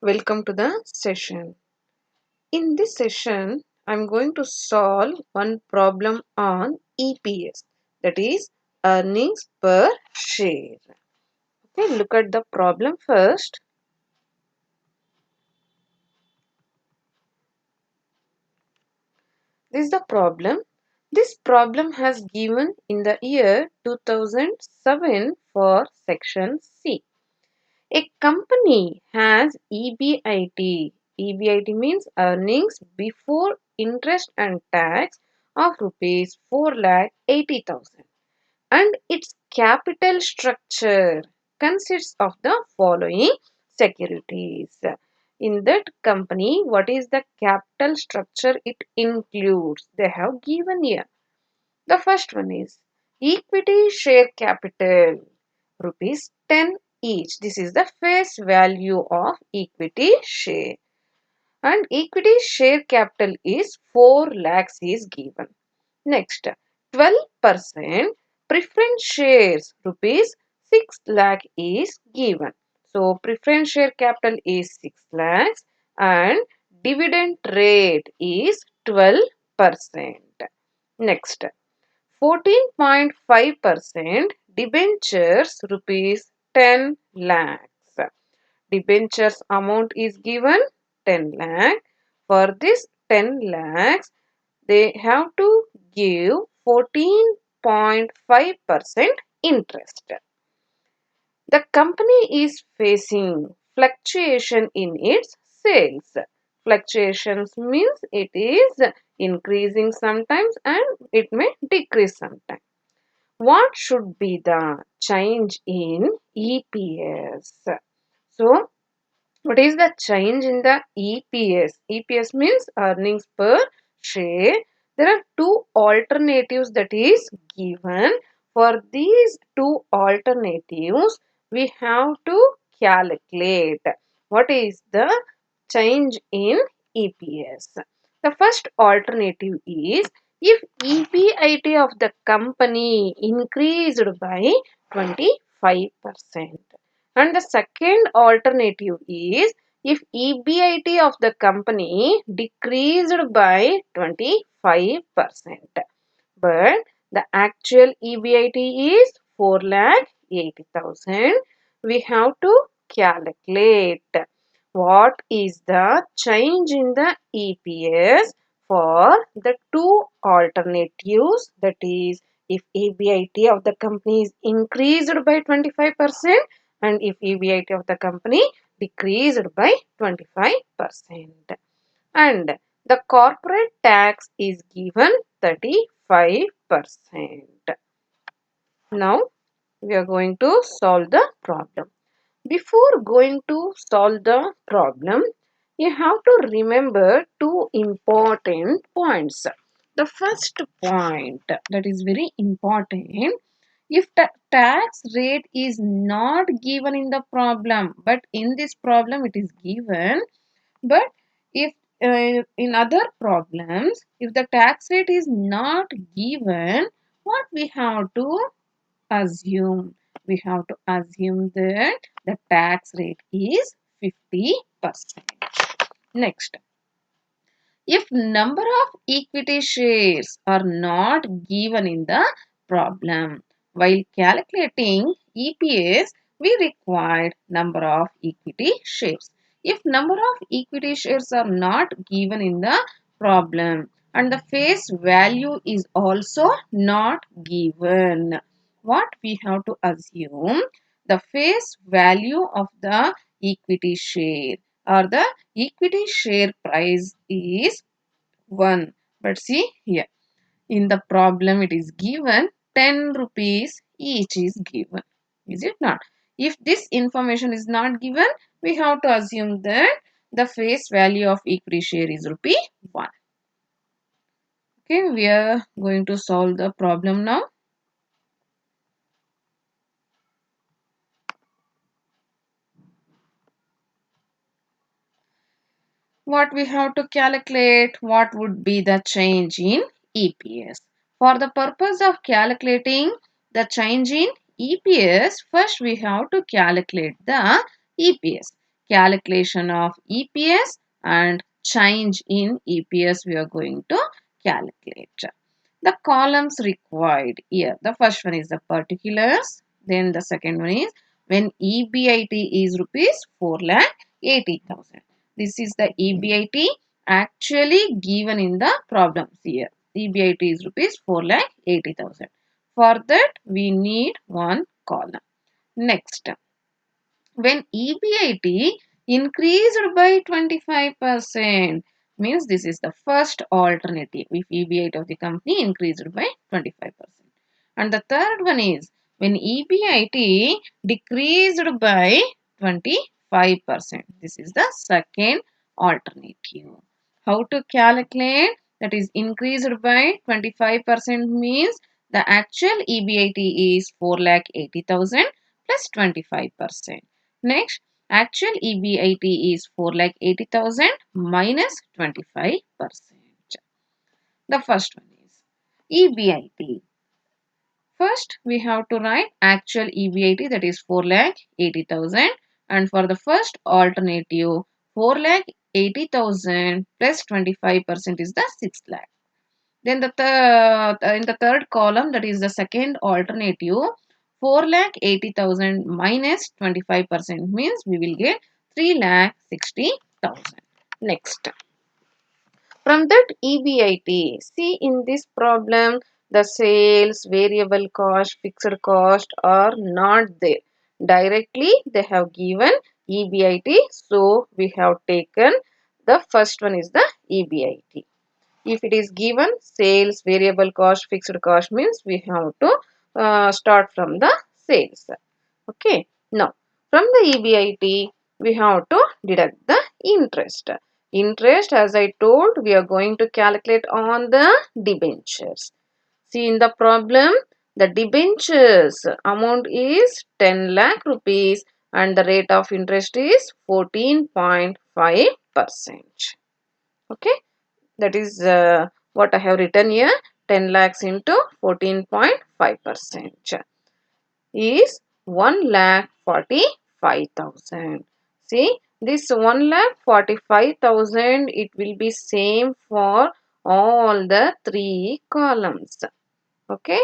Welcome to the session. In this session, I'm going to solve one problem on EPS, that is earnings per share. Okay, look at the problem first. This is the problem. This problem has given in the year 2007 for section C. A company has EBIT. EBIT means earnings before interest and tax of rupees 4,80,000, and its capital structure consists of the following securities. In that company, what is the capital structure it includes? They have given here. The first one is equity share capital, rupees 10 each. This is the face value of equity share. And equity share capital is 4 lakhs is given. Next, 12% preference shares, rupees 6 lakh is given. So, preference share capital is 6 lakhs and dividend rate is 12%. Next, 14.5% debentures, rupees 10 lakhs. Debentures amount is given 10 lakh. For this 10 lakhs, they have to give 14.5% interest. The company is facing fluctuation in its sales. Fluctuations means it is increasing sometimes and it may decrease sometimes. What should be the change in EPS? So, what is the change in the EPS? EPS means earnings per share. There are two alternatives that is given. For these two alternatives, we have to calculate what is the change in EPS. The first alternative is if EBIT of the company increased by 25%. And the second alternative is if EBIT of the company decreased by 25%. But the actual EBIT is 4,80,000. We have to calculate what is the change in the EPS for the two alternatives, that is if EBIT of the company is increased by 25% and if EBIT of the company decreased by 25%. And the corporate tax is given 35%. Now we are going to solve the problem. Before going to solve the problem, you have to remember two important points. The first point that is very important, if the tax rate is not given in the problem, but in this problem it is given, but if in other problems, if the tax rate is not given, what we have to assume? We have to assume that the tax rate is 50%. Next, if number of equity shares are not given in the problem, while calculating EPS, we required number of equity shares. If number of equity shares are not given in the problem and the face value is also not given, what we have to assume? The face value of the equity share or the equity share price is 1. But see here, in the problem it is given 10 rupees each is given. Is it not? If this information is not given, we have to assume that the face value of equity share is rupee 1. Okay, we are going to solve the problem now. What we have to calculate, what would be the change in EPS. For the purpose of calculating the change in EPS, first we have to calculate the EPS. calculation of EPS and change in EPS we are going to calculate. The columns required here. The first one is the particulars. Then the second one is when EBIT is rupees 4,80,000. This is the EBIT actually given in the problems here. EBIT is rupees 4,80,000. For that we need one column. Next, when EBIT increased by 25%, means this is the first alternative if EBIT of the company increased by 25%. And the third one is when EBIT decreased by 25%. This is the second alternative. How to calculate? That is increased by 25% means the actual EBIT is 4,80,000 plus 25%. Next, actual EBIT is 4,80,000 minus 25%. The first one is EBIT. First, we have to write actual EBIT, that is 4,80,000, and for the first alternative 4,80,000 plus 25% is the 6 lakh. Then in the third column, that is the second alternative, 4,80,000 minus 25% means we will get 3,60,000. Next, from that EBIT, see in this problem, the sales, variable cost, fixed cost are not there. Directly they have given EBIT, so we have taken the first one is the EBIT. If it is given sales, variable cost, fixed cost means we have to start from the sales. Okay. Now, from the EBIT, we have to deduct the interest. Interest, as I told, we are going to calculate on the debentures. See in the problem, the debentures amount is 10 lakh rupees and the rate of interest is 14.5%. Okay. That is what I have written here. 10 lakhs into 14.5% is 1,45,000. See, this 1,45,000 it will be same for all the three columns. Okay,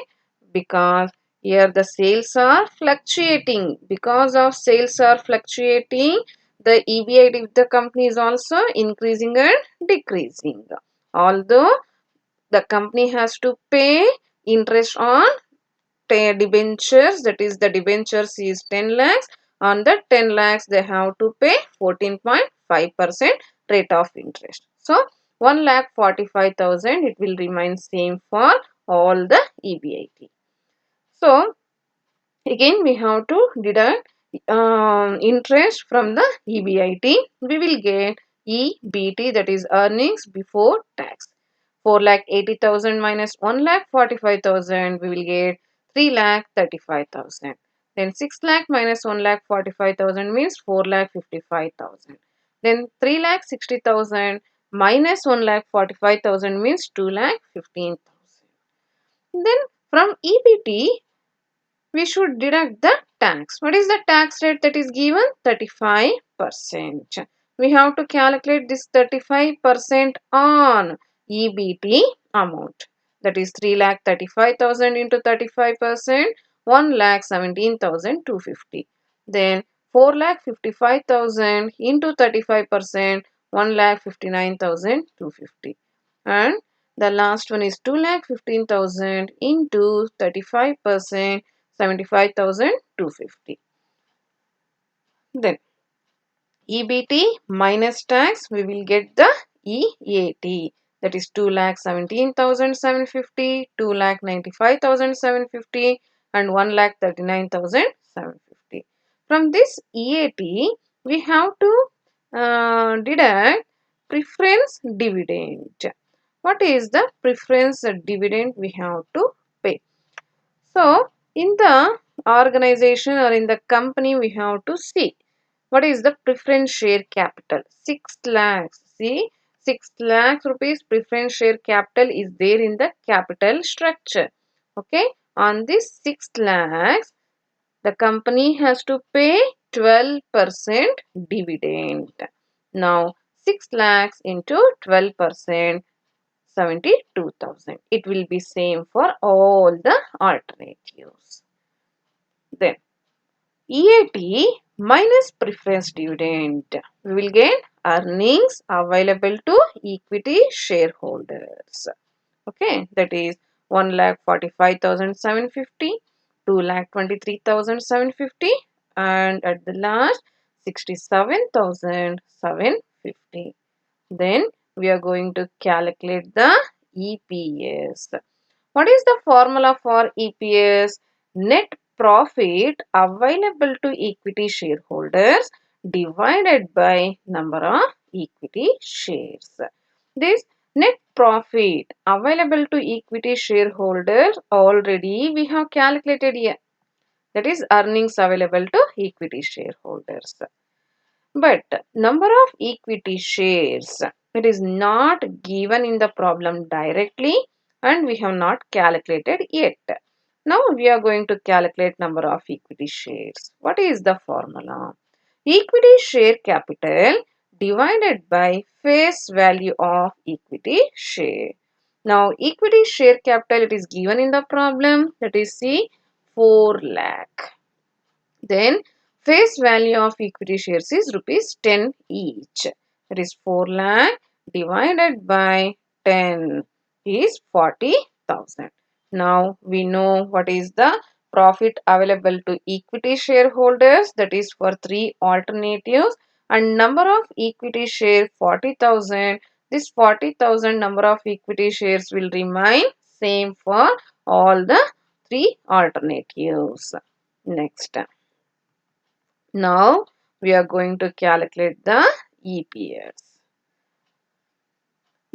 because here the sales are fluctuating. Because of sales are fluctuating, the EBIT of the company is also increasing and decreasing. Although the company has to pay interest on debentures, that is the debentures is 10 lakhs. On the 10 lakhs they have to pay 14.5% rate of interest. So 1,45,000 it will remain same for all the EBIT. So again we have to deduct interest from the EBIT. We will get EBT, that is earnings before tax. 4,80,000 minus 1,45,000 we will get 3,35,000. Then 6 lakh minus 1,45,000 means 4,55,000. Then 3,60,000 minus 1,45,000 means 2,15,000. Then from EBT we should deduct the tax. What is the tax rate that is given? 35%. We have to calculate this 35% on EBT amount. That is 3,35,000 into 35%, 1,17,250. Then 4,55,000 into 35%, 1,59,250. And the last one is 2,15,000 into 35%, 75,250. Then EBT minus tax, we will get the EAT, that is 2,17,750, 2,95,750 and 1,39,750. From this EAT, we have to deduct preference dividend. What is the preference dividend we have to pay? So, in the organization or in the company, we have to see what is the preference share capital. 6 lakhs. See, 6 lakhs rupees preference share capital is there in the capital structure. Okay, on this 6 lakhs, the company has to pay 12% dividend. Now 6 lakhs into 12%, 72,000. It will be same for all the alternatives. Then EAT minus preference dividend. We will get earnings available to equity shareholders. Okay, that is 1,45,750, 2,23,750, and at the last 67,750. Then we are going to calculate the EPS. What is the formula for EPS? Net profit available to equity shareholders divided by number of equity shares. This net profit available to equity shareholders already we have calculated here. That is earnings available to equity shareholders. But number of equity shares, it is not given in the problem directly and we have not calculated yet. Now we are going to calculate number of equity shares. What is the formula? Equity share capital divided by face value of equity share. Now equity share capital it is given in the problem, that is C 4 lakh. Then face value of equity shares is rupees 10 each. That is 4 lakh divided by 10 is 40,000. Now we know what is the profit available to equity shareholders, that is for three alternatives, and number of equity share 40,000. This 40,000 number of equity shares will remain same for all the three alternatives. Next. Now we are going to calculate the EPS.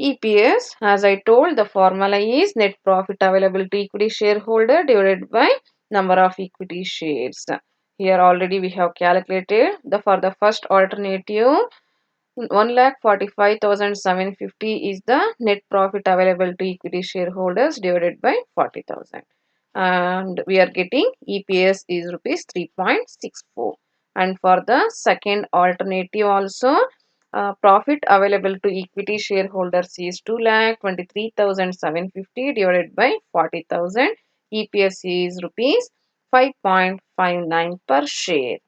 EPS, as I told, the formula is net profit available to equity shareholder divided by number of equity shares. Here already we have calculated for the first alternative 1,45,750 is the net profit available to equity shareholders divided by 40,000. And we are getting EPS is rupees 3.64. And for the second alternative also, profit available to equity shareholders is 2,23,750 divided by 40,000. EPS is rupees 5.59 per share.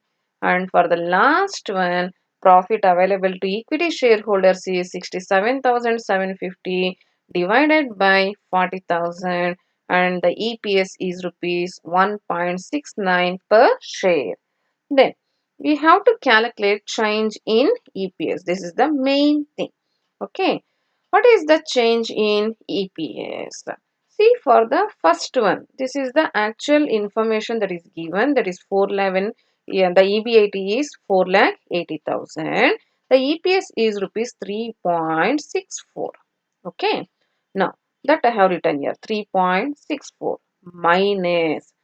And for the last one, profit available to equity shareholders is 67,750 divided by 40,000 and the EPS is rupees 1.69 per share. Then we have to calculate change in EPS. This is the main thing. Okay. What is the change in EPS? See, for the first one, this is the actual information that is given, that is 411. Yeah, the EBIT is 4,80,000. The EPS is rupees 3.64. Okay. Now, that I have written here 3.64 minus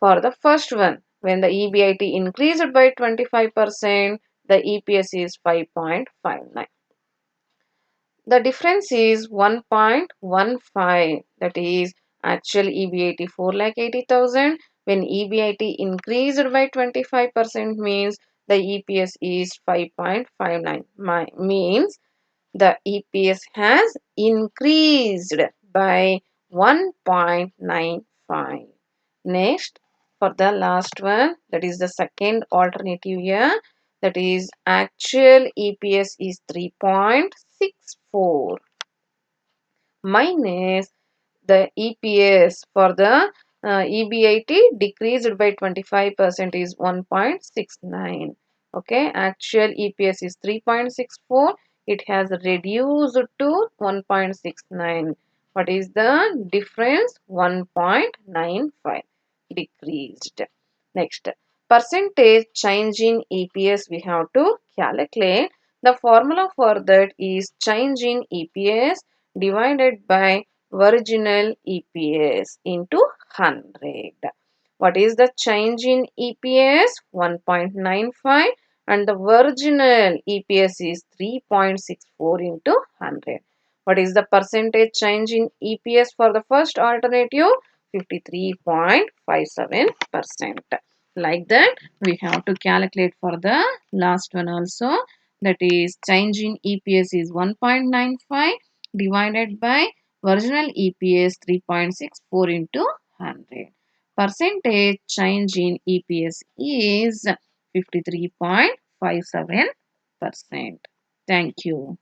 for the first one. When the EBIT increased by 25%, the EPS is 5.59. The difference is 1.15, that is actual EBIT 4,80,000. When EBIT increased by 25% means the EPS is 5.59. Means the EPS has increased by 1.95. Next, for the last one, that is the second alternative here, that is actual EPS is 3.64 minus the EPS for the EBIT decreased by 25% is 1.69. Okay, actual EPS is 3.64. It has reduced to 1.69. What is the difference? 1.95 decreased. Next, percentage change in EPS we have to calculate. The formula for that is change in EPS divided by original EPS into 100. What is the change in EPS? 1.95 and the original EPS is 3.64 into 100. What is the percentage change in EPS for the first alternative? 53.57%. Like that, we have to calculate for the last one also. That is, change in EPS is 1.95 divided by original EPS 3.64 into 100. Percentage change in EPS is 53.57%. Thank you.